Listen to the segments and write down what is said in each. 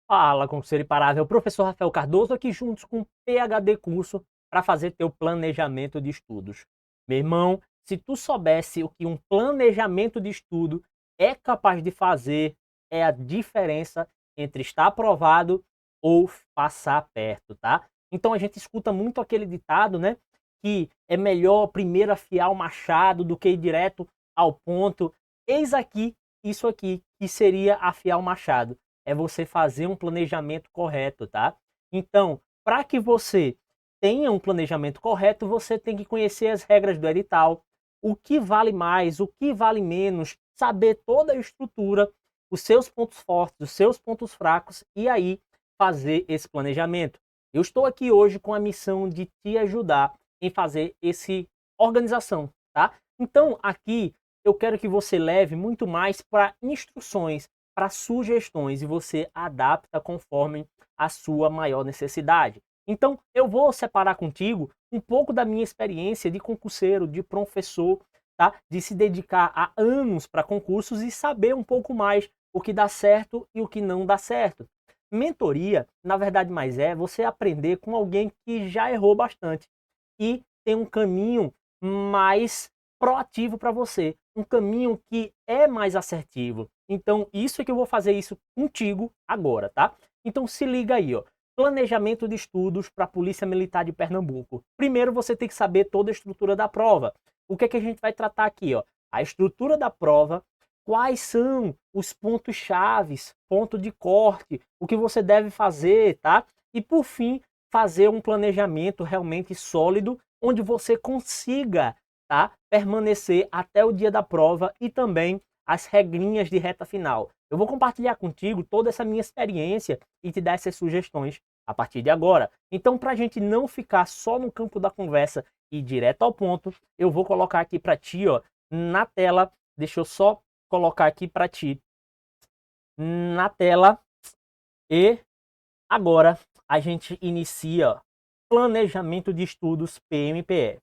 Fala, concurseiro imparável, professor Rafael Cardoso aqui juntos com o PhD Curso para fazer teu planejamento de estudos. Meu irmão, se tu soubesse o que um planejamento de estudo é capaz de fazer, é a diferença entre estar aprovado ou passar perto, tá? Então a gente escuta muito aquele ditado, né? Que é melhor primeiro afiar o machado do que ir direto ao ponto. Eis aqui, isso aqui, que seria afiar o machado, é você fazer um planejamento correto, tá? Então, para que você tenha um planejamento correto, você tem que conhecer as regras do edital, o que vale mais, o que vale menos, saber toda a estrutura, os seus pontos fortes, os seus pontos fracos e aí fazer esse planejamento. Eu estou aqui hoje com a missão de te ajudar em fazer essa organização, tá? Então, aqui eu quero que você leve muito mais para instruções, para sugestões e você adapta conforme a sua maior necessidade. Então, eu vou separar contigo um pouco da minha experiência de concurseiro, de professor, tá? De se dedicar há anos para concursos e saber um pouco mais o que dá certo e o que não dá certo. Mentoria, na verdade, mais é você aprender com alguém que já errou bastante e tem um caminho mais proativo para você, um caminho que é mais assertivo. Então, isso é que eu vou fazer isso contigo agora, tá? Então, se liga aí, ó. Planejamento de estudos para a Polícia Militar de Pernambuco. Primeiro, você tem que saber toda a estrutura da prova. O que é que a gente vai tratar aqui, ó? A estrutura da prova, quais são os pontos chaves, ponto de corte, o que você deve fazer, tá? E por fim, fazer um planejamento realmente sólido, onde você consiga, tá, permanecer até o dia da prova e também as regrinhas de reta final. Eu vou compartilhar contigo toda essa minha experiência e te dar essas sugestões a partir de agora. Então, para a gente não ficar só no campo da conversa e direto ao ponto, eu vou colocar aqui para ti, ó, na tela. Deixa eu só colocar aqui para ti na tela e agora a gente inicia planejamento de estudos PMPE.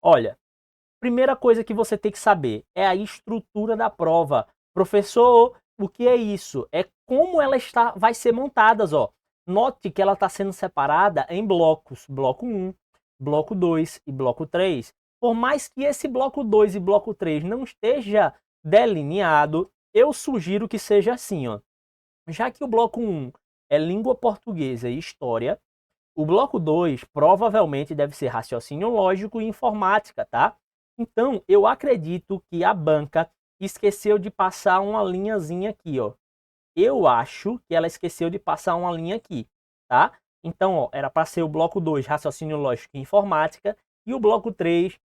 Olha, primeira coisa que você tem que saber é a estrutura da prova. Professor, o que é isso? É como ela vai ser montada, ó. Note que ela está sendo separada em blocos, bloco 1, bloco 2 e bloco 3. Por mais que esse bloco 2 e bloco 3 não esteja delineado, eu sugiro que seja assim, ó. Já que o bloco 1 é língua portuguesa e história, o bloco 2 provavelmente deve ser raciocínio lógico e informática, tá? Então, eu acredito que a banca esqueceu de passar uma linhazinha aqui, ó. Eu acho que ela esqueceu de passar uma linha aqui, tá? Então, ó, era para ser o bloco 2, raciocínio lógico e informática, e o bloco 3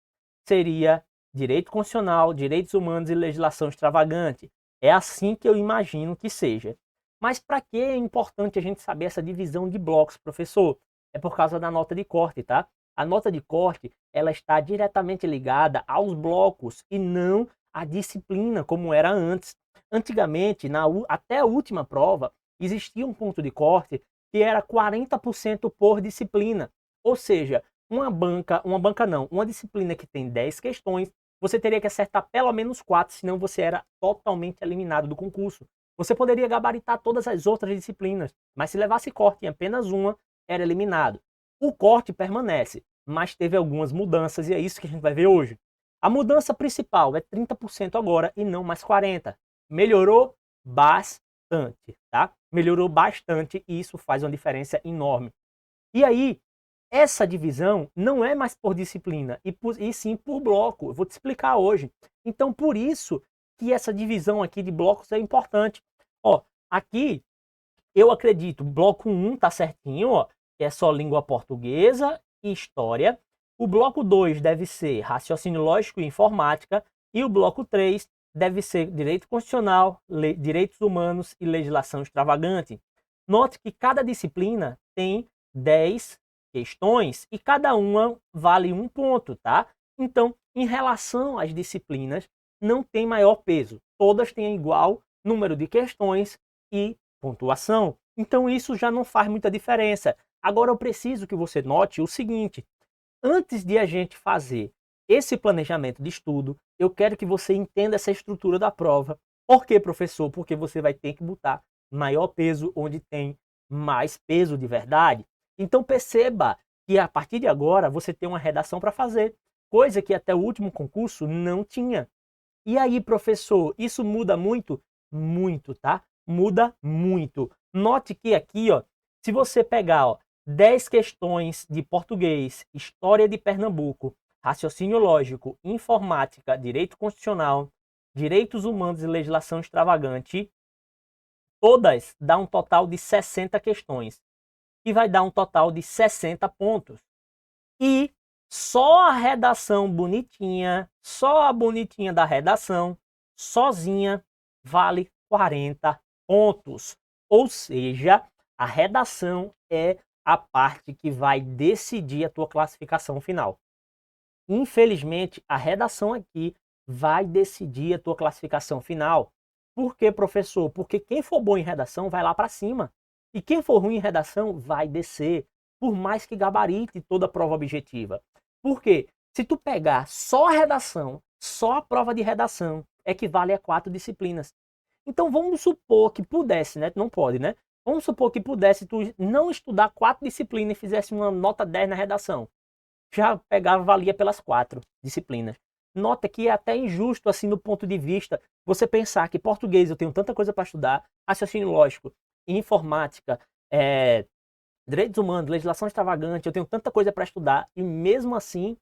seria direito constitucional, direitos humanos e legislação extravagante. É assim que eu imagino que seja. Mas para que é importante a gente saber essa divisão de blocos, professor? É por causa da nota de corte, tá? A nota de corte, ela está diretamente ligada aos blocos e não à disciplina, como era antes. Antigamente, até a última prova, existia um ponto de corte que era 40% por disciplina. Ou seja, uma disciplina que tem 10 questões, você teria que acertar pelo menos 4, senão você era totalmente eliminado do concurso. Você poderia gabaritar todas as outras disciplinas, mas se levasse corte em apenas uma, era eliminado. O corte permanece, mas teve algumas mudanças e é isso que a gente vai ver hoje. A mudança principal é 30% agora e não mais 40%. Melhorou bastante, tá? Melhorou bastante e isso faz uma diferença enorme. E aí, essa divisão não é mais por disciplina, e sim por bloco. Eu vou te explicar hoje. Então, por isso que essa divisão aqui de blocos é importante. Ó, aqui eu acredito, bloco 1 tá certinho, ó, que é só língua portuguesa e história. O bloco 2 deve ser raciocínio lógico e informática. E o bloco 3 deve ser direito constitucional, direitos humanos e legislação extravagante. Note que cada disciplina tem 10 questões e cada uma vale um ponto, tá? Então, em relação às disciplinas, não tem maior peso. Todas têm igual número de questões e pontuação. Então, isso já não faz muita diferença. Agora, eu preciso que você note o seguinte: antes de a gente fazer esse planejamento de estudo, eu quero que você entenda essa estrutura da prova. Por quê, professor? Porque você vai ter que botar maior peso onde tem mais peso de verdade. Então perceba que a partir de agora você tem uma redação para fazer, coisa que até o último concurso não tinha. E aí, professor, isso muda muito? Muito, tá? Muda muito. Note que aqui, ó, se você pegar, ó, 10 questões de português, história de Pernambuco, raciocínio lógico, informática, direito constitucional, direitos humanos e legislação extravagante, todas dão um total de 60 questões, que vai dar um total de 60 pontos. E só a redação bonitinha, só a bonitinha da redação, sozinha, vale 40 pontos. Ou seja, a redação é a parte que vai decidir a tua classificação final. Infelizmente, a redação aqui vai decidir a tua classificação final. Por quê, professor? Porque quem for bom em redação vai lá para cima. E quem for ruim em redação vai descer, por mais que gabarite toda a prova objetiva. Por quê? Se tu pegar só a redação, só a prova de redação, equivale a 4 disciplinas. Então vamos supor que pudesse, né? Não pode, né? Vamos supor que pudesse tu não estudar 4 disciplinas e fizesse uma nota 10 na redação. Já pegava, valia pelas 4 disciplinas. Nota que é até injusto, assim, do ponto de vista, você pensar que português eu tenho tanta coisa para estudar, raciocínio lógico, informática, direitos humanos, legislação extravagante, eu tenho tanta coisa para estudar, e mesmo assim,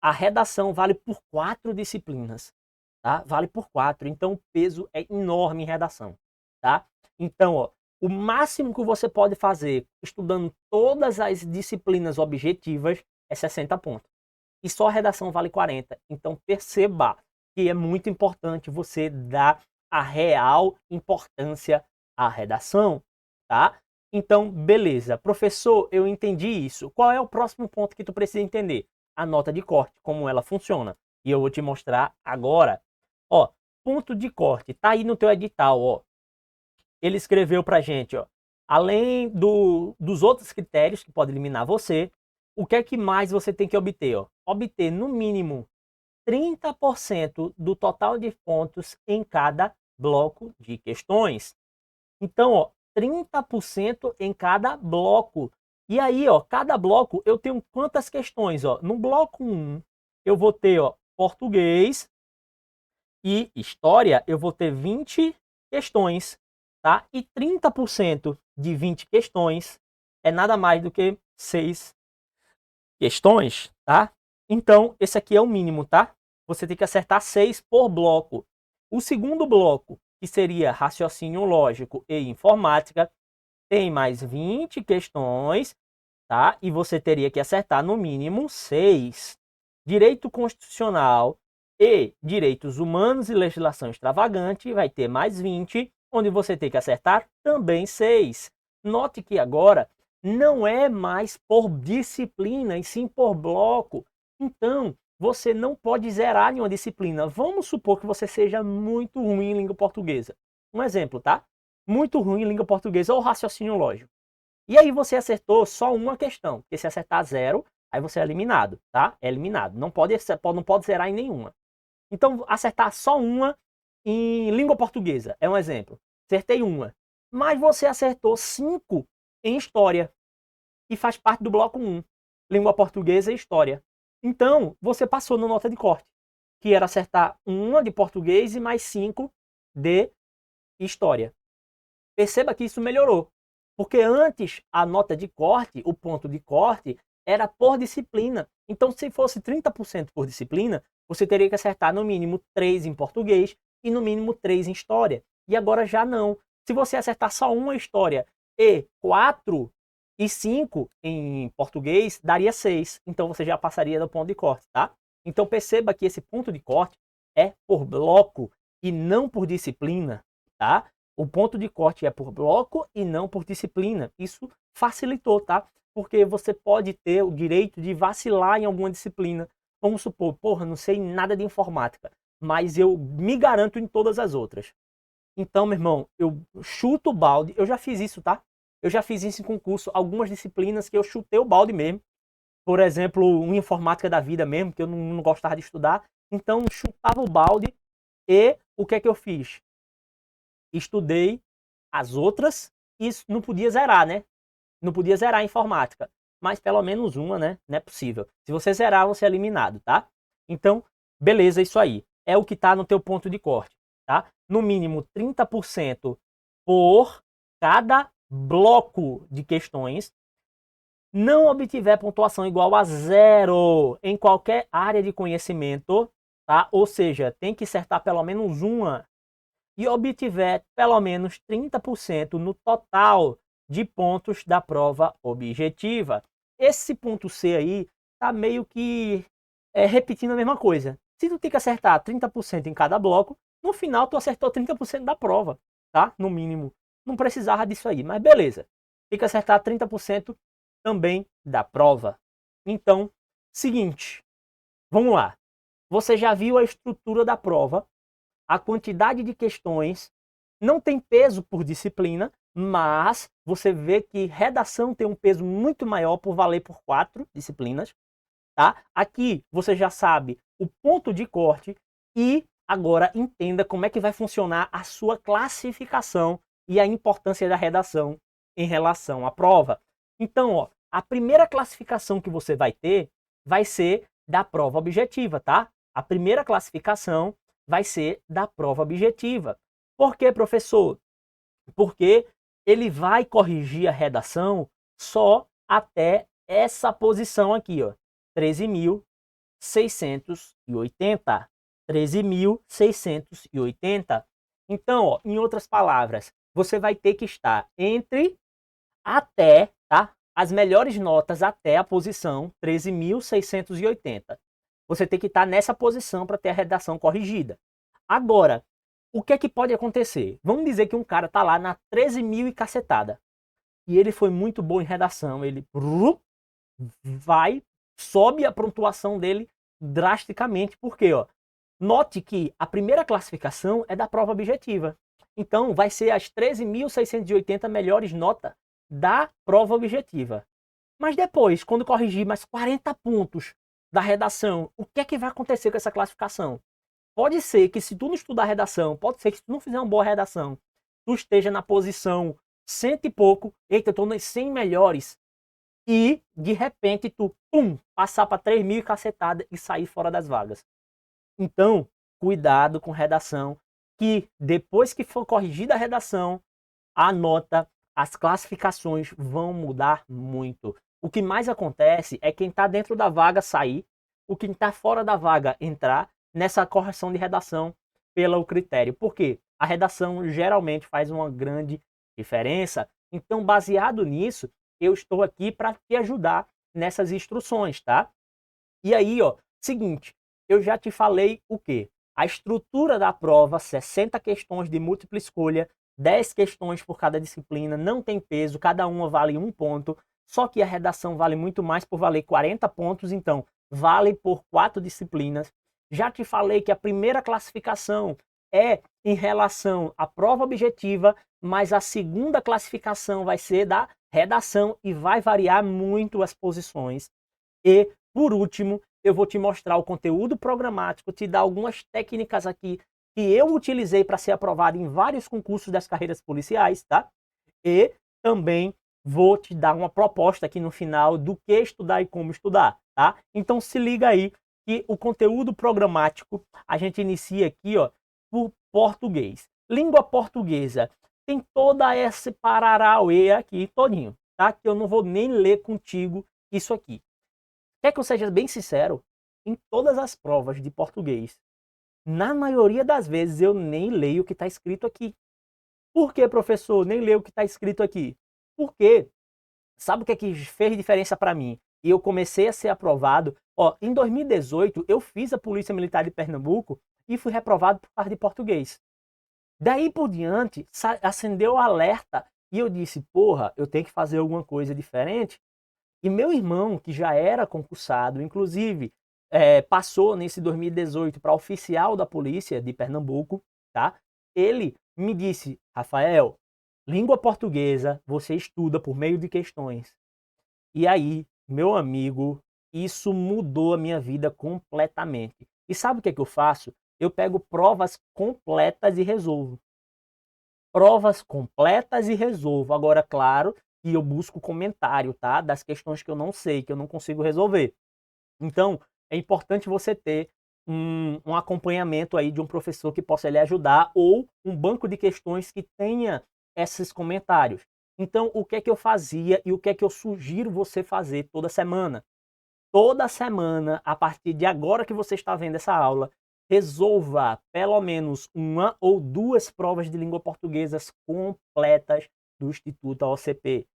a redação vale por 4 disciplinas, tá? Vale por 4, então o peso é enorme em redação, tá? Então, ó, o máximo que você pode fazer estudando todas as disciplinas objetivas é 60 pontos. E só a redação vale 40. Então perceba que é muito importante você dar a real importância à redação, tá? Então, beleza. Professor, eu entendi isso. Qual é o próximo ponto que tu precisa entender? A nota de corte, como ela funciona. E eu vou te mostrar agora. Ó, ponto de corte, tá aí no teu edital, ó. Ele escreveu pra gente, ó. Além dos outros critérios que pode eliminar você, o que é que mais você tem que obter? Ó? Obter no mínimo 30% do total de pontos em cada bloco de questões. Então, ó, 30% em cada bloco. E aí, ó, cada bloco eu tenho quantas questões? Ó? No bloco 1, eu vou ter, ó, português e história, eu vou ter 20 questões, tá? E 30% de 20 questões é nada mais do que 6 questões, tá? Então, esse aqui é o mínimo, tá? Você tem que acertar 6 por bloco. O segundo bloco, que seria raciocínio lógico e informática, tem mais 20 questões, tá? E você teria que acertar no mínimo 6. Direito constitucional e direitos humanos e legislação extravagante vai ter mais 20, onde você tem que acertar também 6. Note que agora não é mais por disciplina, e sim por bloco. Então, você não pode zerar em uma disciplina. Vamos supor que você seja muito ruim em língua portuguesa. Um exemplo, tá? Muito ruim em língua portuguesa ou raciocínio lógico. E aí você acertou só uma questão, porque se acertar 0, aí você é eliminado, tá? É eliminado. Não pode zerar em nenhuma. Então, acertar só uma em língua portuguesa é um exemplo. Acertei uma. Mas você acertou 5 em história, e faz parte do bloco 1, língua portuguesa e história. Então, você passou na nota de corte, que era acertar uma de português e mais 5 de história. Perceba que isso melhorou, porque antes a nota de corte, o ponto de corte, era por disciplina. Então, se fosse 30% por disciplina, você teria que acertar no mínimo 3 em português e no mínimo 3 em história. E agora já não. Se você acertar só uma história e 4 e 5 em português, daria 6. Então você já passaria do ponto de corte, tá? Então perceba que esse ponto de corte é por bloco e não por disciplina, tá? O ponto de corte é por bloco e não por disciplina. Isso facilitou, tá? Porque você pode ter o direito de vacilar em alguma disciplina. Vamos supor, porra, não sei nada de informática, mas eu me garanto em todas as outras. Então, meu irmão, eu chuto o balde. Eu já fiz isso, tá? Eu já fiz isso em concurso, algumas disciplinas que eu chutei o balde mesmo. Por exemplo, uma informática da vida mesmo, que eu não gostava de estudar. Então, chutava o balde e o que é que eu fiz? Estudei As outras, isso não podia zerar, né? Não podia zerar a informática. Mas pelo menos uma, né? Não é possível. Se você zerar, você é eliminado, tá? Então, beleza, isso aí. É o que está no teu ponto de corte, tá? No mínimo 30% por cada bloco de questões. Não obtiver pontuação igual a 0 em qualquer área de conhecimento, tá? Ou seja, tem que acertar pelo menos uma e obtiver pelo menos 30% no total de pontos da prova objetiva. Esse ponto C aí tá meio que repetindo a mesma coisa. Se tu tem que acertar 30% em cada bloco, no final tu acertou 30% da prova, tá? No mínimo. Não precisava disso aí, mas beleza. Tem que acertar 30% também da prova. Então, seguinte, vamos lá. Você já viu a estrutura da prova, a quantidade de questões, não tem peso por disciplina, mas você vê que redação tem um peso muito maior por valer por 4 disciplinas, tá? Aqui você já sabe o ponto de corte e agora entenda como é que vai funcionar a sua classificação e a importância da redação em relação à prova. Então, ó, a primeira classificação que você vai ter vai ser da prova objetiva, tá? A primeira classificação vai ser da prova objetiva. Por quê, professor? Porque ele vai corrigir a redação só até essa posição aqui, ó, 13.680. 13.680. Então, ó, em outras palavras, você vai ter que estar entre até, tá? As melhores notas até a posição 13.680. Você tem que estar nessa posição para ter a redação corrigida. Agora, o que é que pode acontecer? Vamos dizer que um cara tá lá na 13.000 e cacetada. E ele foi muito bom em redação. Ele vai, sobe a pontuação dele drasticamente. Por quê? Ó? Note que a primeira classificação é da prova objetiva. Então, vai ser as 13.680 melhores notas da prova objetiva. Mas depois, quando corrigir mais 40 pontos da redação, o que é que vai acontecer com essa classificação? Pode ser que se tu não estudar redação, pode ser que se tu não fizer uma boa redação, tu esteja na posição cento e pouco, eita, eu tô nas 100 melhores, e de repente tu, passar para 3.000 e cacetada e sair fora das vagas. Então, cuidado com redação, que depois que for corrigida a redação, a nota, as classificações vão mudar muito. O que mais acontece é quem está dentro da vaga sair, o que está fora da vaga entrar nessa correção de redação pelo critério. Por quê? A redação geralmente faz uma grande diferença. Então, baseado nisso, eu estou aqui para te ajudar nessas instruções, tá? E aí, ó, seguinte, eu já te falei o quê? A estrutura da prova, 60 questões de múltipla escolha, 10 questões por cada disciplina, não tem peso, cada uma vale 1 ponto, só que a redação vale muito mais por valer 40 pontos, então vale por 4 disciplinas. Já te falei que a primeira classificação é em relação à prova objetiva, mas a segunda classificação vai ser da redação e vai variar muito as posições. E, por último, eu vou te mostrar o conteúdo programático, te dar algumas técnicas aqui que eu utilizei para ser aprovado em vários concursos das carreiras policiais, tá? E também vou te dar uma proposta aqui no final do que estudar e como estudar, tá? Então se liga aí que o conteúdo programático a gente inicia aqui, ó, por português. Língua portuguesa tem toda essa pararauê aqui todinho, tá? Que eu não vou nem ler contigo isso aqui. Quer que eu seja bem sincero? Em todas as provas de português, na maioria das vezes eu nem leio o que está escrito aqui. Por que, professor? Nem leio o que está escrito aqui? Porque, sabe o que é que fez diferença para mim? E eu comecei a ser aprovado. Ó, em 2018, eu fiz a Polícia Militar de Pernambuco e fui reprovado por causa de português. Daí por diante, acendeu o alerta e eu disse, porra, eu tenho que fazer alguma coisa diferente. E meu irmão, que já era concursado, inclusive passou nesse 2018 para oficial da polícia de Pernambuco, tá? Ele me disse, Rafael, língua portuguesa você estuda por meio de questões. E aí, meu amigo, isso mudou a minha vida completamente. E sabe o que é que eu faço? Eu pego provas completas e resolvo. provas completas e resolvo. Agora, claro, que eu busco comentário, tá? Das questões que eu não sei, que eu não consigo resolver. Então, é importante você ter um acompanhamento aí de um professor que possa lhe ajudar ou um banco de questões que tenha esses comentários. Então, o que é que eu fazia e o que é que eu sugiro você fazer toda semana? Toda semana, a partir de agora que você está vendo essa aula, resolva pelo menos uma ou duas provas de língua portuguesa completas do Instituto AOCP.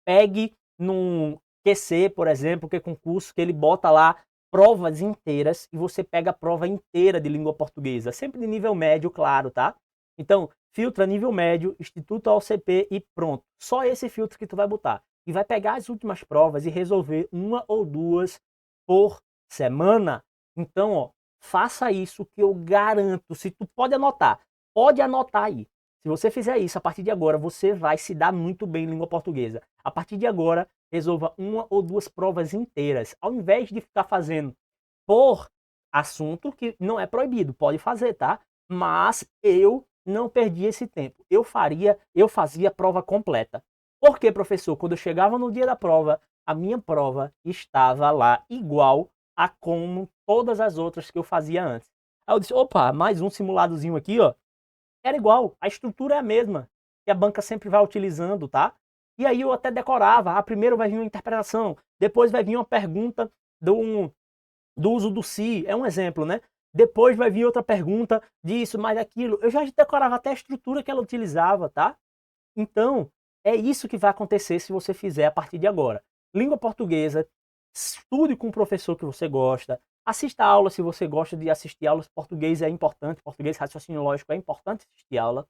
Pegue num QC, por exemplo, que é concurso, que ele bota lá provas inteiras e você pega a prova inteira de língua portuguesa, sempre de nível médio, claro, tá? Então, filtra nível médio, Instituto AOCP e pronto. Só esse filtro que tu vai botar. E vai pegar as últimas provas e resolver uma ou duas por semana. Então, ó, faça isso que eu garanto. Se tu pode anotar aí. Se você fizer isso, a partir de agora, você vai se dar muito bem em língua portuguesa. A partir de agora, resolva uma ou duas provas inteiras, ao invés de ficar fazendo por assunto, que não é proibido, pode fazer, tá? Mas eu não perdi esse tempo. Eu fazia prova completa. Por quê, professor? Quando eu chegava no dia da prova, a minha prova estava lá igual a como todas as outras que eu fazia antes. Aí eu disse, opa, mais um simuladozinho aqui, ó. Era igual, a estrutura é a mesma, que a banca sempre vai utilizando, tá? E aí eu até decorava, primeiro vai vir uma interpretação, depois vai vir uma pergunta do uso do se, é um exemplo, né? Depois vai vir outra pergunta disso, mais daquilo. Eu já decorava até a estrutura que ela utilizava, tá? Então, é isso que vai acontecer se você fizer a partir de agora. Língua portuguesa, estude com o professor que você gosta, assista aula se você gosta de assistir aulas. Português é importante, português, raciocínio lógico é importante assistir aula,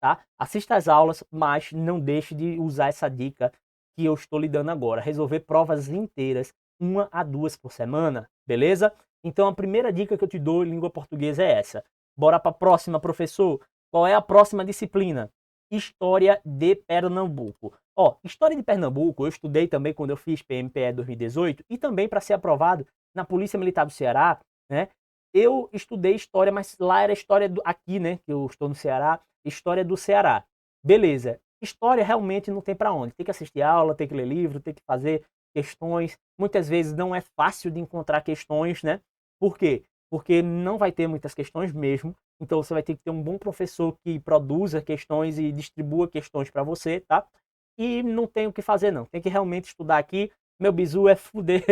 tá? Assista as aulas, mas não deixe de usar essa dica que eu estou lhe dando agora. Resolver provas inteiras, uma a duas por semana, beleza? Então a primeira dica que eu te dou em língua portuguesa é essa. Bora para a próxima, professor. Qual é a próxima disciplina? História de Pernambuco. Ó, História de Pernambuco eu estudei também quando eu fiz PMPE 2018 e também para ser aprovado na Polícia Militar do Ceará, né? Eu estudei história, mas lá era história aqui, né, que eu estou no Ceará, história do Ceará. Beleza. História realmente não tem para onde. Tem que assistir aula, tem que ler livro, tem que fazer questões. Muitas vezes não é fácil de encontrar questões, né? Por quê? Porque não vai ter muitas questões mesmo. Então você vai ter que ter um bom professor que produza questões e distribua questões para você, tá? E não tem o que fazer não. Tem que realmente estudar aqui. Meu bizu é fuder,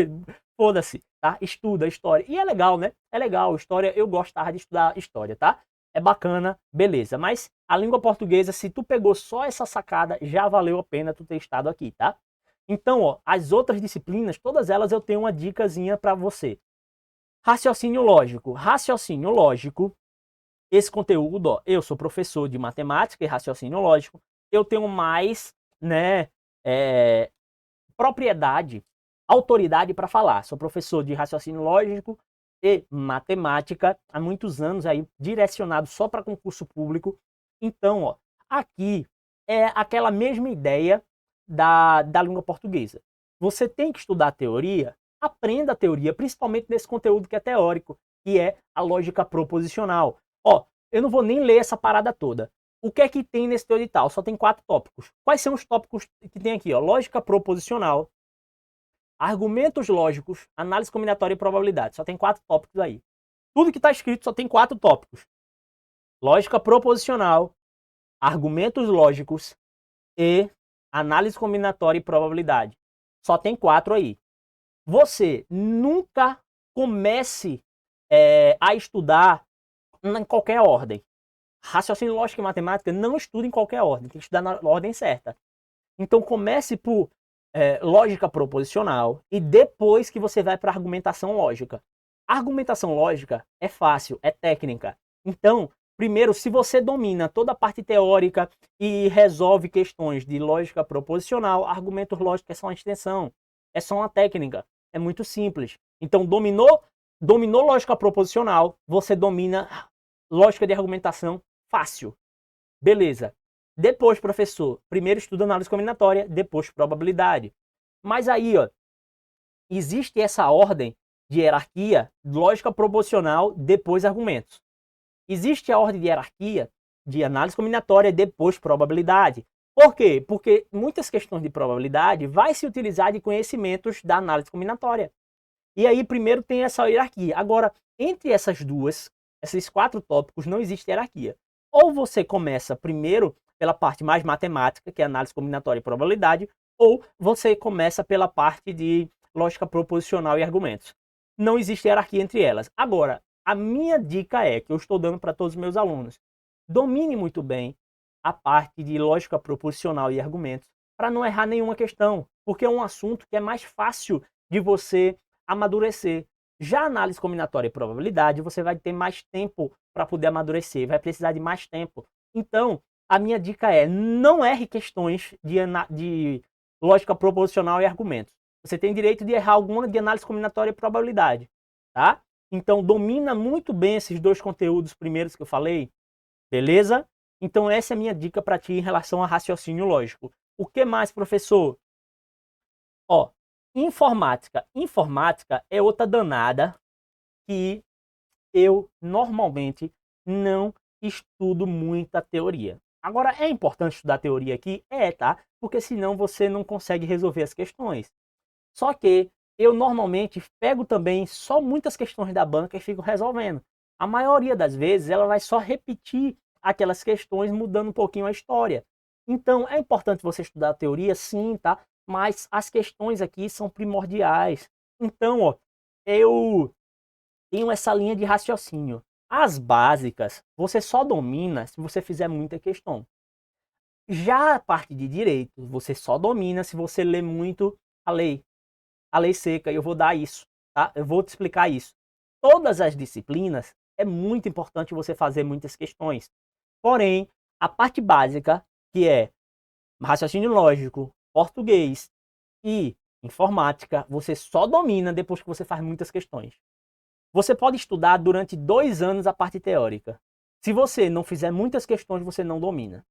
foda-se, tá? Estuda história. E é legal, né? É legal, história, eu gostava de estudar história, tá? É bacana, beleza. Mas a língua portuguesa, se tu pegou só essa sacada, já valeu a pena tu ter estado aqui, tá? Então, ó, as outras disciplinas, todas elas eu tenho uma dicasinha para você. Raciocínio lógico. Raciocínio lógico, esse conteúdo, ó, eu sou professor de matemática e raciocínio lógico, eu tenho mais, né, propriedade, autoridade para falar. Sou professor de raciocínio lógico e matemática há muitos anos aí, direcionado só para concurso público. Então, ó, aqui é aquela mesma ideia da língua portuguesa. Você tem que estudar a teoria, aprenda a teoria, principalmente nesse conteúdo que é teórico, que é a lógica proposicional. Ó, eu não vou nem ler essa parada toda. O que é que tem nesse teu edital? Só tem 4 tópicos. Quais são os tópicos que tem aqui? Ó? Lógica proposicional, argumentos lógicos, análise combinatória e probabilidade. Só tem 4 tópicos aí. Tudo que está escrito só tem 4 tópicos. Lógica proposicional, argumentos lógicos e análise combinatória e probabilidade. Só tem 4 aí. Você nunca comece a estudar em qualquer ordem. Raciocínio lógico e matemática não estuda em qualquer ordem, tem que estudar na ordem certa. Então comece por lógica proposicional e depois que você vai para argumentação lógica. A argumentação lógica é fácil, é técnica. Então, primeiro, se você domina toda a parte teórica e resolve questões de lógica proposicional, argumentos lógicos é só uma extensão, é só uma técnica, é muito simples. Então, dominou lógica proposicional, você domina lógica de argumentação fácil. Beleza. Depois, professor, primeiro estuda análise combinatória, depois probabilidade. Mas aí, ó, existe essa ordem de hierarquia, lógica proposicional, depois argumentos. Existe a ordem de hierarquia de análise combinatória e depois probabilidade. Por quê? Porque muitas questões de probabilidade vai se utilizar de conhecimentos da análise combinatória. E aí primeiro tem essa hierarquia. Agora, entre essas duas, esses 4 tópicos, não existe hierarquia. Ou você começa primeiro pela parte mais matemática, que é análise combinatória e probabilidade, ou você começa pela parte de lógica proposicional e argumentos. Não existe hierarquia entre elas. Agora, a minha dica é, que eu estou dando para todos os meus alunos, domine muito bem a parte de lógica proposicional e argumentos, para não errar nenhuma questão, porque é um assunto que é mais fácil de você amadurecer. Já a análise combinatória e probabilidade, você vai ter mais tempo para poder amadurecer, vai precisar de mais tempo. Então, a minha dica é, não erre questões de lógica proposicional e argumentos. Você tem direito de errar alguma de análise combinatória e probabilidade, tá? Então, domina muito bem esses 2 conteúdos primeiros que eu falei, beleza? Então, essa é a minha dica para ti em relação a raciocínio lógico. O que mais, professor? Ó, informática. Informática é outra danada que eu normalmente não estudo muita teoria. Agora, é importante estudar teoria aqui? É, tá? Porque senão você não consegue resolver as questões. Só que eu normalmente pego também só muitas questões da banca e fico resolvendo. A maioria das vezes ela vai só repetir aquelas questões mudando um pouquinho a história. Então é importante você estudar a teoria, sim, tá? Mas as questões aqui são primordiais. Então, ó, eu tenho essa linha de raciocínio. As básicas você só domina se você fizer muita questão. Já a parte de direito, você só domina se você ler muito a lei seca, eu vou dar isso, tá? Eu vou te explicar isso. Todas as disciplinas, é muito importante você fazer muitas questões. Porém, a parte básica, que é raciocínio lógico, português e informática, você só domina depois que você faz muitas questões. Você pode estudar durante 2 anos a parte teórica. Se você não fizer muitas questões, você não domina.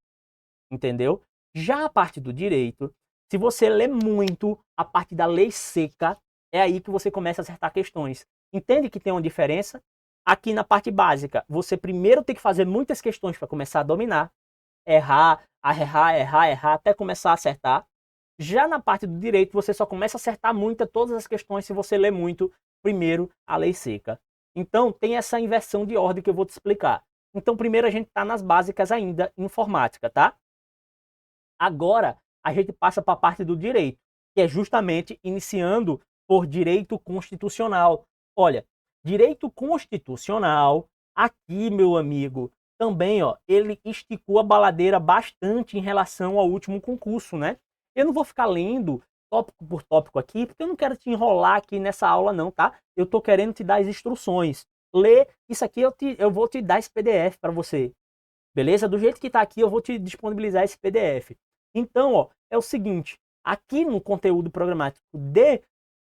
Entendeu? Já a parte do direito, se você lê muito a parte da lei seca, é aí que você começa a acertar questões. Entende que tem uma diferença? Aqui na parte básica, você primeiro tem que fazer muitas questões para começar a dominar, errar, errar, até começar a acertar. Já na parte do direito, você só começa a acertar todas as questões se você ler muito primeiro a lei seca. Então, tem essa inversão de ordem que eu vou te explicar. Então, primeiro a gente está nas básicas ainda, informática, tá? Agora, a gente passa para a parte do direito, que é justamente iniciando por direito constitucional. Olha, direito constitucional, aqui, meu amigo, também, ó, ele esticou a baladeira bastante em relação ao último concurso, né? Eu não vou ficar lendo tópico por tópico aqui, porque eu não quero te enrolar aqui nessa aula não, tá? Eu tô querendo te dar as instruções. Lê isso aqui, eu vou te dar esse PDF para você. Beleza? Do jeito que está aqui, eu vou te disponibilizar esse PDF. Então, ó, é o seguinte, aqui no conteúdo programático de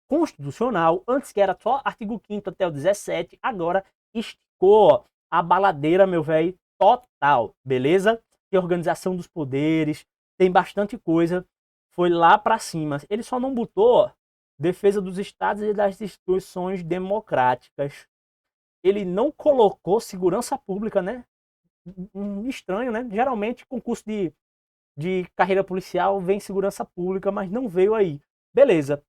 constitucional, antes que era só artigo 5º até o 17, agora esticou, ó, a baladeira, meu velho, total, beleza? Tem organização dos poderes, tem bastante coisa, foi lá para cima. Ele só não botou, ó, defesa dos estados e das instituições democráticas. Ele não colocou segurança pública, né? Estranho, né? Geralmente concurso de carreira policial vem segurança pública, mas não veio aí. Beleza,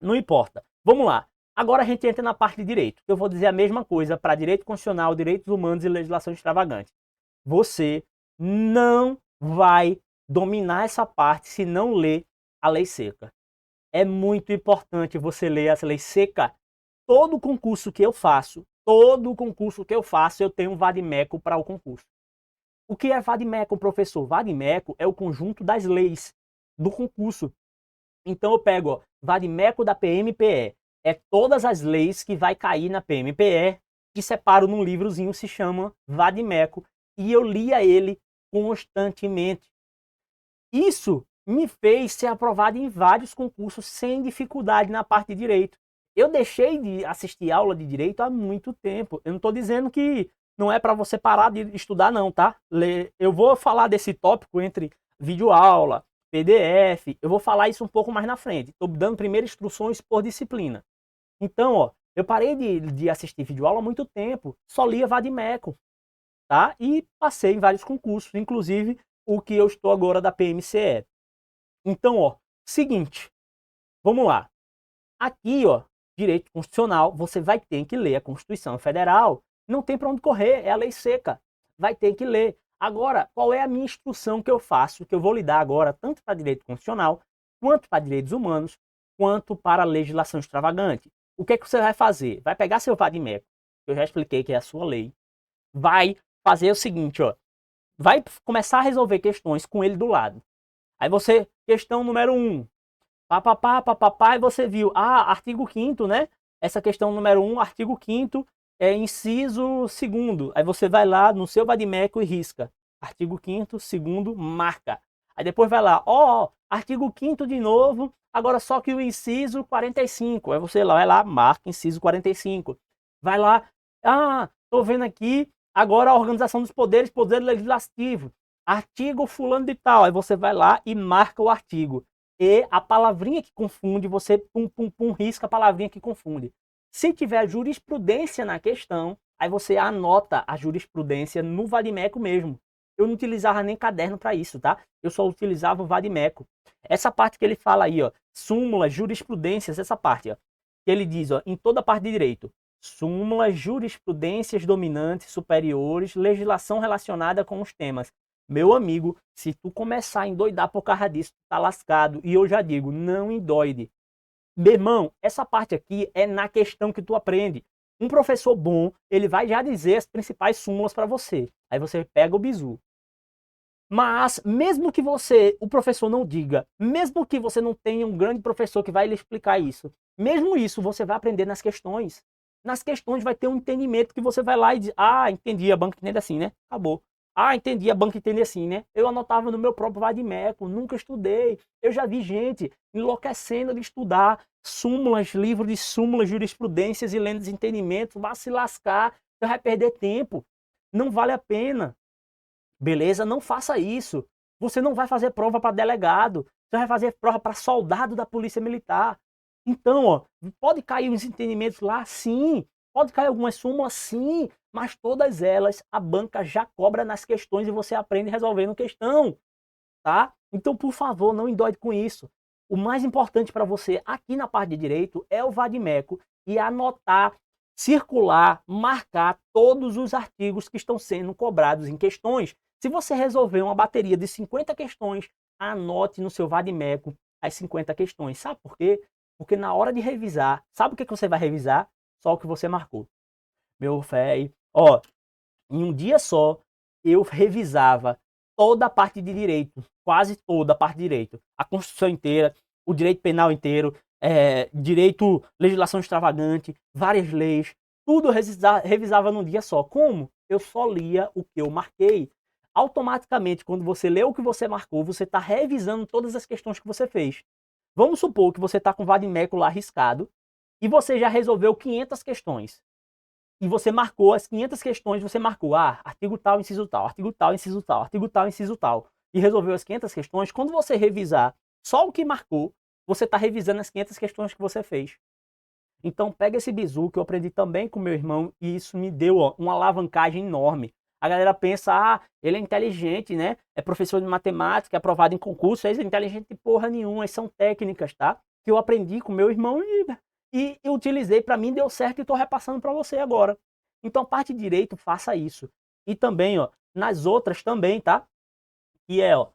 não importa. Vamos lá. Agora a gente entra na parte de direito. Eu vou dizer a mesma coisa para direito constitucional, direitos humanos e legislação extravagante. Você não vai dominar essa parte se não ler a lei seca. É muito importante você ler essa lei seca. Todo concurso que eu faço, eu tenho um vadimeco para o concurso. O que é vadimeco, professor? Vadimeco é o conjunto das leis do concurso. Então eu pego, ó, vadimeco da PMPE. É todas as leis que vai cair na PMPE e separo num livrozinho, se chama vadimeco. E eu lia ele constantemente. Isso me fez ser aprovado em vários concursos sem dificuldade na parte de direito. Eu deixei de assistir aula de direito há muito tempo. Eu não estou dizendo que não é para você parar de estudar não, tá? Eu vou falar desse tópico entre videoaula, PDF, eu vou falar isso um pouco mais na frente. Estou dando primeiro instruções por disciplina. Então, ó, eu parei de assistir videoaula há muito tempo, só lia vadimeco. tá? E passei em vários concursos, inclusive o que eu estou agora da PMCE. Então, ó, seguinte, vamos lá. Aqui, ó, direito constitucional, você vai ter que ler a Constituição Federal. Não tem para onde correr, é a lei seca. Vai ter que ler. Agora, qual é a minha instrução que eu faço, que eu vou lhe dar agora, tanto para direito constitucional, quanto para direitos humanos, quanto para legislação extravagante? O que é que você vai fazer? Vai pegar seu vadimeco, que eu já expliquei que é a sua lei, vai fazer o seguinte, ó, vai começar a resolver questões com ele do lado. Aí você, questão número 1, papapá, e você viu, artigo 5º, né? Essa questão número 1, artigo 5º, inciso 2º. Aí você vai lá no seu vadimeco e risca. Artigo 5º, 2º, marca. Aí depois vai lá, artigo 5º de novo, agora só que o inciso 45. Aí você vai lá, marca inciso 45. Vai lá, tô vendo aqui, agora a organização dos poderes, poder legislativo. Artigo fulano de tal. Aí você vai lá e marca o artigo. E a palavrinha que confunde, você risca a palavrinha que confunde. Se tiver jurisprudência na questão, aí você anota a jurisprudência no vadimeco mesmo. Eu não utilizava nem caderno para isso, tá? Eu só utilizava o vadimeco. Essa parte que ele fala aí, ó, súmulas, jurisprudências, essa parte, ó, que ele diz, ó, em toda a parte de direito, súmulas, jurisprudências dominantes, superiores, legislação relacionada com os temas. Meu amigo, se tu começar a endoidar por causa disso, tu tá lascado. E eu já digo, não endoide. Meu irmão, essa parte aqui é na questão que tu aprende. Um professor bom, ele vai já dizer as principais súmulas para você. Aí você pega o bizu. Mas, mesmo que o professor não diga, mesmo que você não tenha um grande professor que vai lhe explicar isso, mesmo isso você vai aprender nas questões. Nas questões vai ter um entendimento que você vai lá e diz, entendi, a banca entende assim, né? Acabou. Entendi, a banca entende assim, né? Eu anotava no meu próprio vadimeco, nunca estudei. Eu já vi gente enlouquecendo de estudar súmulas, livros de súmulas, jurisprudências e lendo desentendimentos. Vai se lascar, você vai perder tempo. Não vale a pena. Beleza? Não faça isso. Você não vai fazer prova para delegado. Você vai fazer prova para soldado da Polícia Militar. Então, ó, pode cair uns entendimentos lá, sim. Pode cair algumas súmulas, sim. Mas todas elas a banca já cobra nas questões e você aprende resolvendo questão. Tá? Então, por favor, não endoide com isso. O mais importante para você aqui na parte de direito é o vadimeco e anotar, circular, marcar todos os artigos que estão sendo cobrados em questões. Se você resolver uma bateria de 50 questões, anote no seu vadimeco as 50 questões. Sabe por quê? Porque na hora de revisar, sabe o que você vai revisar? Só o que você marcou. Meu velho, ó, em um dia só, eu revisava toda a parte de direito, quase toda a parte de direito. A Constituição inteira, o direito penal inteiro, direito, legislação extravagante, várias leis, tudo eu revisava num dia só. Como? Eu só lia o que eu marquei. Automaticamente, quando você lê o que você marcou, você está revisando todas as questões que você fez. Vamos supor que você está com o vadimeco lá arriscado e você já resolveu 500 questões. E você marcou as 500 questões, você marcou, artigo tal, inciso tal, artigo tal, inciso tal, artigo tal, inciso tal, e resolveu as 500 questões. Quando você revisar só o que marcou, você está revisando as 500 questões que você fez. Então pega esse bizu que eu aprendi também com meu irmão e isso me deu uma alavancagem enorme. A galera pensa, ele é inteligente, né? É professor de matemática, é aprovado em concurso, ele é inteligente de porra nenhuma, são técnicas, tá? Que eu aprendi com meu irmão e utilizei para mim, deu certo e estou repassando para você agora. Então, a parte de direito, faça isso. E também, ó, nas outras também, tá? Que é, ó,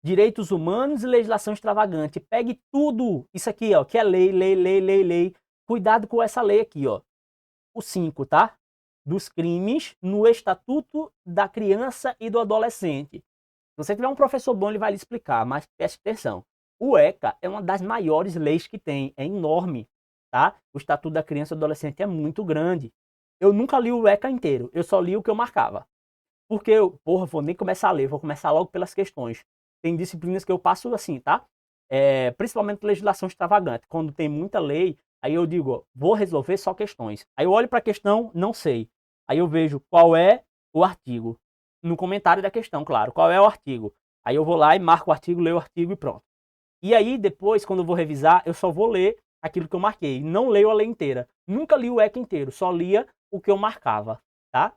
direitos humanos e legislação extravagante. Pegue tudo isso aqui, ó, que é lei, lei, lei, lei, lei. Cuidado com essa lei aqui, ó. O 5, tá? Dos crimes no Estatuto da Criança e do Adolescente. Se você tiver um professor bom, ele vai lhe explicar, mas preste atenção. O ECA é uma das maiores leis que tem, é enorme, tá? O Estatuto da Criança e do Adolescente é muito grande. Eu nunca li o ECA inteiro, eu só li o que eu marcava. Porque eu, vou nem começar a ler, vou começar logo pelas questões. Tem disciplinas que eu passo assim, tá? Principalmente legislação extravagante. Quando tem muita lei, aí eu digo, ó, vou resolver só questões. Aí eu olho para a questão, não sei. Aí eu vejo qual é o artigo. No comentário da questão, claro, qual é o artigo. Aí eu vou lá e marco o artigo, leio o artigo e pronto. E aí depois, quando eu vou revisar, eu só vou ler aquilo que eu marquei. Não leio a lei inteira. Nunca li o ECA inteiro, só lia o que eu marcava, tá?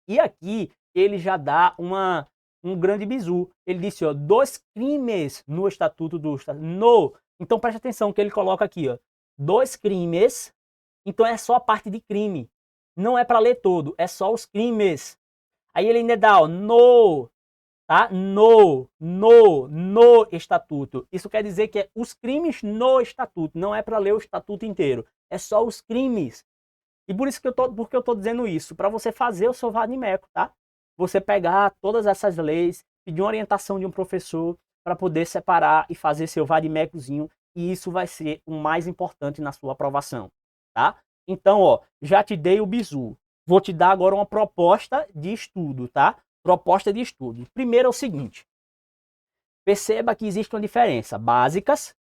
E aqui ele já dá um grande bizu. Ele disse, ó, 2 crimes no estatuto do Estado. Então preste atenção que ele coloca aqui, ó, 2 crimes. Então é só a parte de crime. Não é para ler todo, é só os crimes. Aí ele ainda dá, ó, tá? No estatuto. Isso quer dizer que é os crimes no estatuto, não é para ler o estatuto inteiro. É só os crimes. E por isso que porque eu tô dizendo isso, para você fazer o seu vadimeco, tá? Você pegar todas essas leis, pedir uma orientação de um professor para poder separar e fazer seu vadimecozinho, e isso vai ser o mais importante na sua aprovação, tá? Então, ó, já te dei o bizu. Vou te dar agora uma proposta de estudo, tá? Proposta de estudo. Primeiro é o seguinte. Perceba que existe uma diferença. Básicas,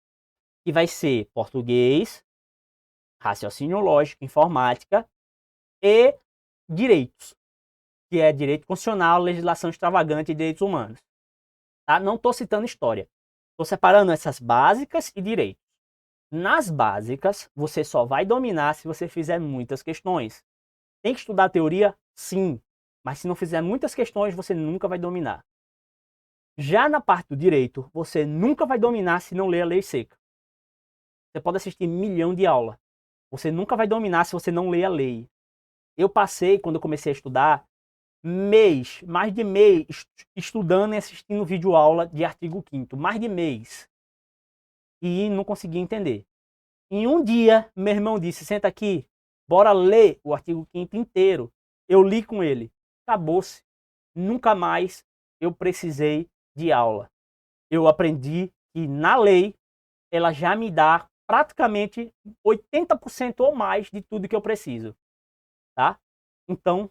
que vai ser português, raciocínio lógico, informática e direitos, que é direito constitucional, legislação extravagante e direitos humanos. Tá? Não estou citando história. Estou separando essas básicas e direitos. Nas básicas, você só vai dominar se você fizer muitas questões. Tem que estudar teoria? Sim. Mas se não fizer muitas questões, você nunca vai dominar. Já na parte do direito, você nunca vai dominar se não ler a lei seca. Você pode assistir 1 milhão de aulas. Você nunca vai dominar se você não ler a lei. Eu passei, quando eu comecei a estudar, mais de mês, estudando e assistindo vídeo aula de artigo 5º. Mais de mês. E não conseguia entender. Em um dia, meu irmão disse, senta aqui, bora ler o artigo 5º inteiro. Eu li com ele. Acabou-se. Nunca mais eu precisei de aula. Eu aprendi que na lei, ela já me dá praticamente 80% ou mais de tudo que eu preciso. Tá? Então,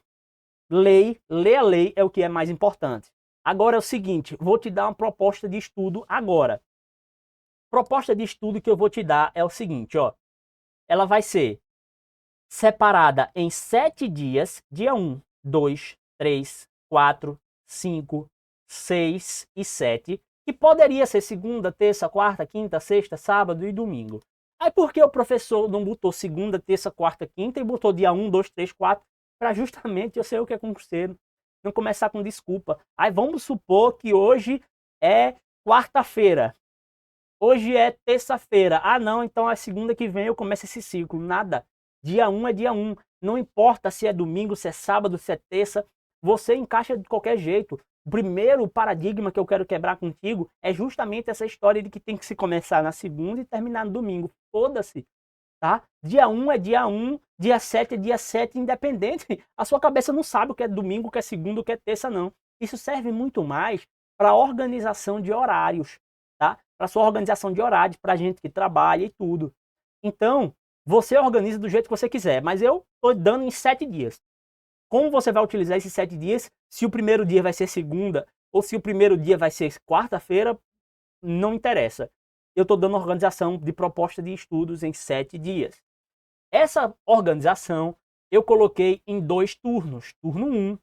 ler a lei é o que é mais importante. Agora é o seguinte, vou te dar uma proposta de estudo agora. Proposta de estudo que eu vou te dar é o seguinte, ó. Ela vai ser separada em 7 dias, dia 1, 2, 3, 4, 5, 6 e 7, que poderia ser segunda, terça, quarta, quinta, sexta, sábado e domingo. Aí por que o professor não botou segunda, terça, quarta, quinta e botou dia 1, 2, 3, 4, para justamente eu ser o que é concurseiro, não começar com desculpa. Aí vamos supor que hoje é quarta-feira. Hoje é terça-feira. Ah, não, então a segunda que vem eu começo esse ciclo. Nada. Dia 1 é dia 1. Não importa se é domingo, se é sábado, se é terça. Você encaixa de qualquer jeito. O primeiro paradigma que eu quero quebrar contigo é justamente essa história de que tem que se começar na segunda e terminar no domingo. Foda-se. Tá? Dia 1 é dia 1, dia 7 é dia 7, independente. A sua cabeça não sabe o que é domingo, o que é segunda, o que é terça, não. Isso serve muito mais para organização de horários. Tá? Para sua organização de horários, para gente que trabalha e tudo. Então, você organiza do jeito que você quiser, mas eu estou dando em 7 dias. Como você vai utilizar esses 7 dias? Se o primeiro dia vai ser segunda ou se o primeiro dia vai ser quarta-feira, não interessa. Eu estou dando organização de proposta de estudos em 7 dias. Essa organização eu coloquei em 2 turnos, turno 1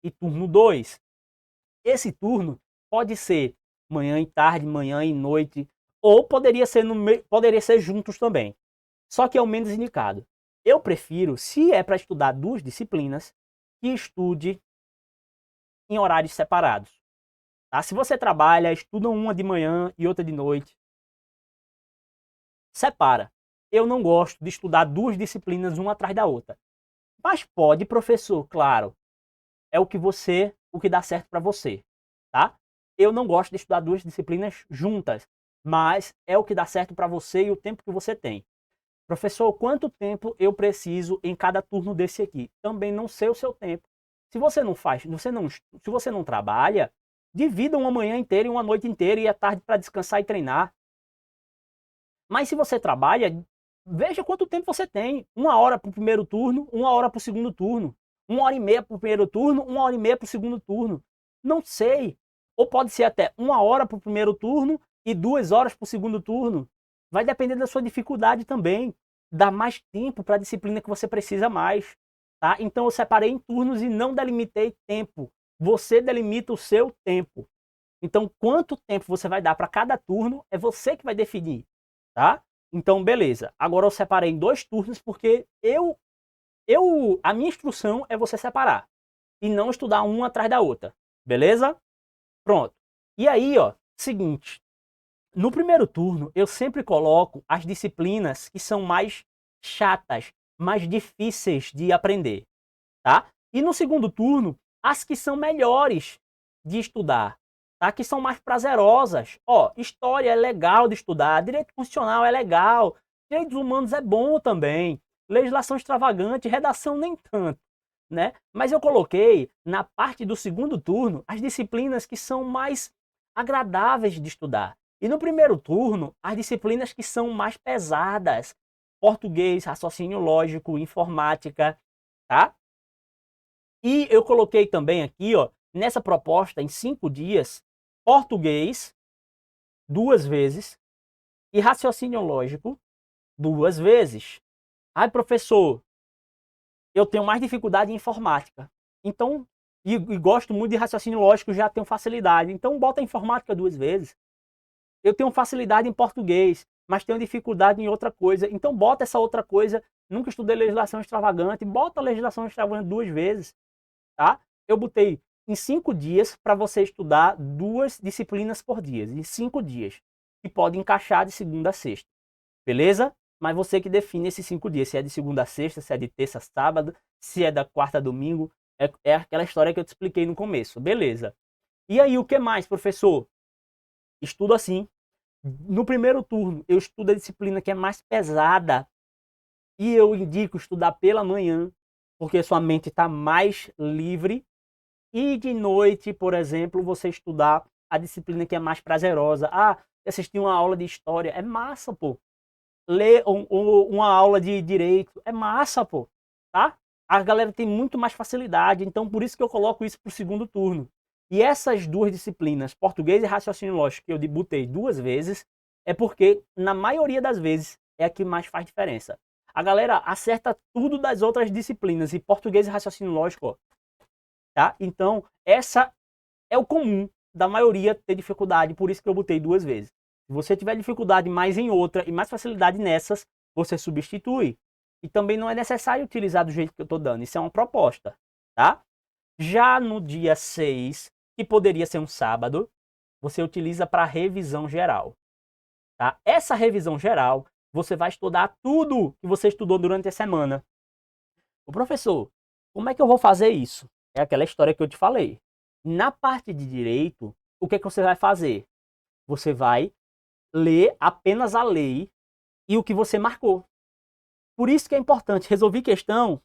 e turno 2. Esse turno pode ser manhã e tarde, manhã e noite, ou poderia ser juntos também. Só que é o menos indicado. Eu prefiro, se é para estudar 2 disciplinas, que estude em horários separados. Tá? Se você trabalha, estuda uma de manhã e outra de noite, separa. Eu não gosto de estudar 2 disciplinas uma atrás da outra. Mas pode, professor, claro. É o que dá certo para você, tá? Eu não gosto de estudar 2 disciplinas juntas, mas é o que dá certo para você e o tempo que você tem. Professor, quanto tempo eu preciso em cada turno desse aqui? Também não sei o seu tempo. Se você não faz, se você não trabalha, divida uma manhã inteira e uma noite inteira e a tarde para descansar e treinar. Mas se você trabalha, veja quanto tempo você tem. 1 hora para o primeiro turno, 1 hora para o segundo turno. 1 hora e meia para o primeiro turno, 1 hora e meia para o segundo turno. Não sei. Ou pode ser até 1 hora para o primeiro turno e 2 horas para o segundo turno. Vai depender da sua dificuldade também. Dá mais tempo para a disciplina que você precisa mais. Tá? Então eu separei em turnos e não delimitei tempo. Você delimita o seu tempo. Então quanto tempo você vai dar para cada turno é você que vai definir. Tá? Então beleza. Agora eu separei em 2 turnos porque a minha instrução é você separar. e não estudar uma atrás da outra, beleza? Pronto. E aí, ó, seguinte, no primeiro turno eu sempre coloco as disciplinas que são mais chatas, mais difíceis de aprender, tá? E no segundo turno, as que são melhores de estudar, tá? Que são mais prazerosas. Ó, história é legal de estudar, direito constitucional é legal, direitos humanos é bom também, legislação extravagante, redação nem tanto, né? Mas eu coloquei na parte do segundo turno as disciplinas que são mais agradáveis de estudar. E no primeiro turno, as disciplinas que são mais pesadas, português, raciocínio lógico, informática, tá? E eu coloquei também aqui, ó, nessa proposta, em 5 dias, português 2 vezes e raciocínio lógico 2 vezes. Ai, professor, eu tenho mais dificuldade em informática. Então, e gosto muito de raciocínio lógico, já tenho facilidade. Então, bota a informática 2 vezes. Eu tenho facilidade em português, mas tenho dificuldade em outra coisa. Então, bota essa outra coisa. Nunca estudei legislação extravagante. Bota a legislação extravagante 2 vezes. Tá? Eu botei em 5 dias para você estudar 2 disciplinas por dia, em 5 dias, que pode encaixar de segunda a sexta, beleza? Mas você que define esses 5 dias, se é de segunda a sexta, se é de terça a sábado, se é da quarta a domingo, é aquela história que eu te expliquei no começo, beleza? E aí, o que mais, professor? Estudo assim. No primeiro turno, eu estudo a disciplina que é mais pesada e eu indico estudar pela manhã, porque sua mente está mais livre. E de noite, por exemplo, você estudar a disciplina que é mais prazerosa. Ah, assistir uma aula de história é massa, pô. Ler uma aula de direito é massa, pô. Tá? A galera tem muito mais facilidade, então por isso que eu coloco isso para o segundo turno. E essas 2 disciplinas, português e raciocínio lógico, que eu botei 2 vezes, é porque, na maioria das vezes, é a que mais faz diferença. A galera acerta tudo das outras disciplinas, e português e raciocínio lógico, ó, tá? Então, essa é o comum da maioria ter dificuldade, por isso que eu botei 2 vezes. Se você tiver dificuldade mais em outra e mais facilidade nessas, você substitui. E também não é necessário utilizar do jeito que eu estou dando, isso é uma proposta, tá? Já no dia 6, que poderia ser um sábado, você utiliza para revisão geral, tá? Essa revisão geral, você vai estudar tudo que você estudou durante a semana. O professor, como é que eu vou fazer isso? É aquela história que eu te falei. Na parte de direito, o que é que você vai fazer? Você vai ler apenas a lei e o que você marcou. Por isso que é importante, resolver questão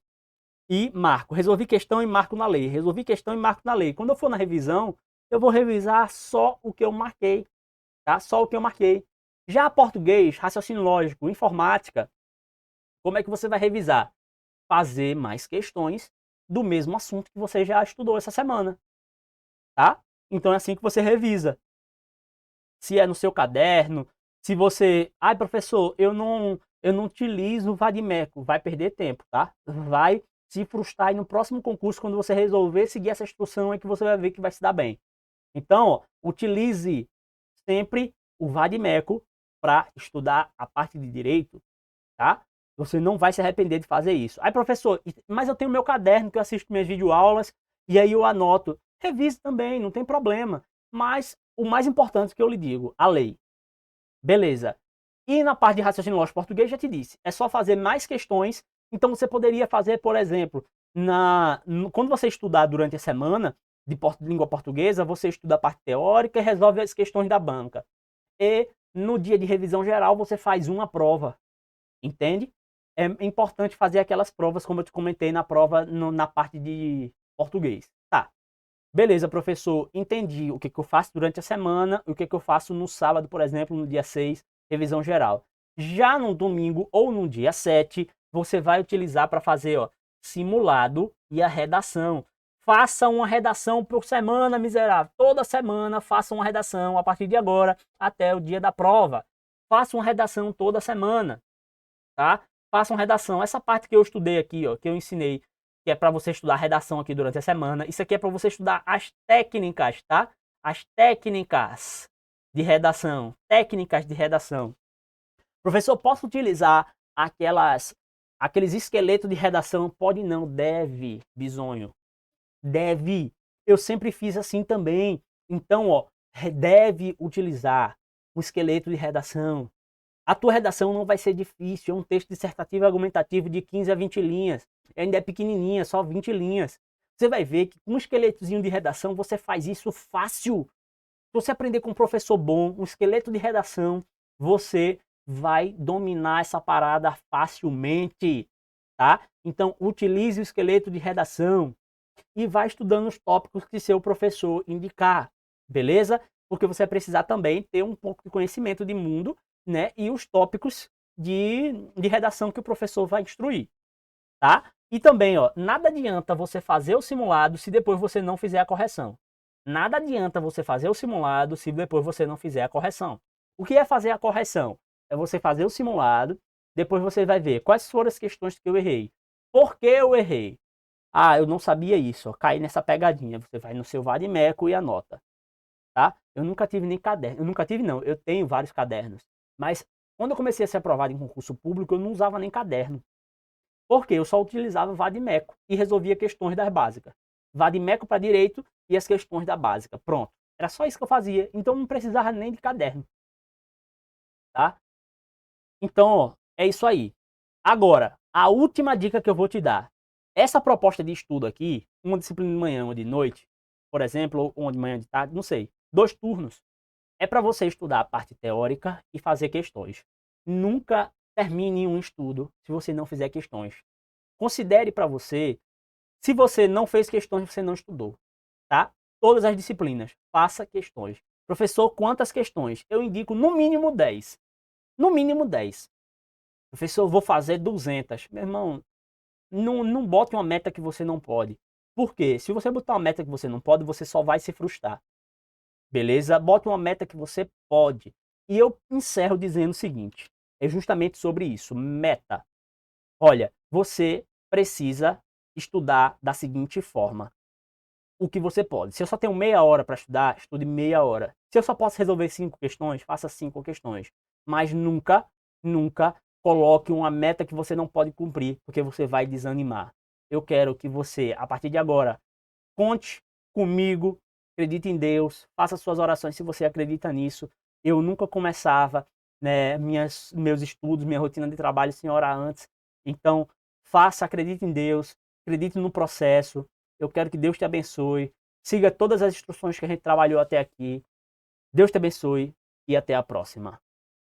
e marco. Resolvi questão e marco na lei. Resolvi questão e marco na lei. Quando eu for na revisão, eu vou revisar só o que eu marquei, tá? Só o que eu marquei. Já português, raciocínio lógico, informática, como é que você vai revisar? Fazer mais questões do mesmo assunto que você já estudou essa semana, tá? Então é assim que você revisa. Se é no seu caderno, se você, ai professor, eu não utilizo o vadimeco, vai perder tempo, tá? Vai se frustrar e no próximo concurso, quando você resolver seguir essa instrução, é que você vai ver que vai se dar bem. Então, ó, utilize sempre o vadimeco para estudar a parte de direito, tá? Você não vai se arrepender de fazer isso. Aí, professor, mas eu tenho meu caderno que eu assisto minhas videoaulas e aí eu anoto. Revise também, não tem problema. Mas o mais importante que eu lhe digo, a lei. Beleza. E na parte de raciocínio lógico português, já te disse, é só fazer mais questões. Então você poderia fazer, por exemplo, quando você estudar durante a semana de língua portuguesa, você estuda a parte teórica e resolve as questões da banca. E no dia de revisão geral, você faz uma prova. Entende? É importante fazer aquelas provas, como eu te comentei na prova, na parte de português. Tá. Beleza, professor, entendi o que eu faço durante a semana e o que eu faço no sábado, por exemplo, no dia 6, revisão geral. Já no domingo ou no dia 7, você vai utilizar para fazer, ó, simulado e a redação. Faça uma redação por semana, miserável. Toda semana faça uma redação a partir de agora até o dia da prova. Faça uma redação toda semana, tá? Faça uma redação. Essa parte que eu estudei aqui, ó, que eu ensinei, que é para você estudar redação aqui durante a semana. Isso aqui é para você estudar as técnicas, tá? As técnicas de redação. Técnicas de redação. Professor, posso utilizar aqueles esqueletos de redação? Pode não, deve, bisonho. Deve. Eu sempre fiz assim também. Então, ó, deve utilizar um esqueleto de redação. A tua redação não vai ser difícil, é um texto dissertativo e argumentativo de 15 a 20 linhas. Ainda é pequenininha, só 20 linhas. Você vai ver que com um esqueletozinho de redação você faz isso fácil. Se você aprender com um professor bom, um esqueleto de redação, você vai dominar essa parada facilmente, tá? Então, utilize o esqueleto de redação e vai estudando os tópicos que seu professor indicar, beleza? Porque você vai precisar também ter um pouco de conhecimento de mundo, né? E os tópicos de redação que o professor vai instruir, tá? E também, ó, nada adianta você fazer o simulado se depois você não fizer a correção. Nada adianta você fazer o simulado se depois você não fizer a correção. O que é fazer a correção? É você fazer o simulado, depois você vai ver quais foram as questões que eu errei. Por que eu errei? Ah, eu não sabia isso, ó, caí nessa pegadinha. Você vai no seu vadimeco e anota, tá? Eu nunca tive nem caderno. Eu nunca tive, não. Eu tenho vários cadernos. Mas quando eu comecei a ser aprovado em concurso público, eu não usava nem caderno. Porque eu só utilizava vadimeco e resolvia questões das básicas. Vadimeco para direito e as questões da básica. Pronto. Era só isso que eu fazia. Então não precisava nem de caderno, tá? Então, ó, é isso aí. Agora, a última dica que eu vou te dar. Essa proposta de estudo aqui, uma disciplina de manhã, uma de noite, por exemplo, ou uma de manhã de tarde, não sei, 2 turnos, é para você estudar a parte teórica e fazer questões. Nunca termine um estudo se você não fizer questões. Considere para você, se você não fez questões, você não estudou, tá? Todas as disciplinas, faça questões. Professor, quantas questões? Eu indico no mínimo 10. No mínimo 10. Professor, eu vou fazer 200. Meu irmão, não bote uma meta que você não pode. Por quê? Se você botar uma meta que você não pode, você só vai se frustrar. Beleza? Bote uma meta que você pode. E eu encerro dizendo o seguinte, é justamente sobre isso, meta. Olha, você precisa estudar da seguinte forma. O que você pode. Se eu só tenho meia hora para estudar, estude meia hora. Se eu só posso resolver 5 questões, faça 5 questões. Mas nunca, nunca coloque uma meta que você não pode cumprir, porque você vai desanimar. Eu quero que você, a partir de agora, conte comigo, acredite em Deus, faça suas orações se você acredita nisso. Eu nunca começava, né, meus estudos, minha rotina de trabalho sem orar antes. Então, faça, acredite em Deus, acredite no processo. Eu quero que Deus te abençoe. Siga todas as instruções que a gente trabalhou até aqui. Deus te abençoe e até a próxima.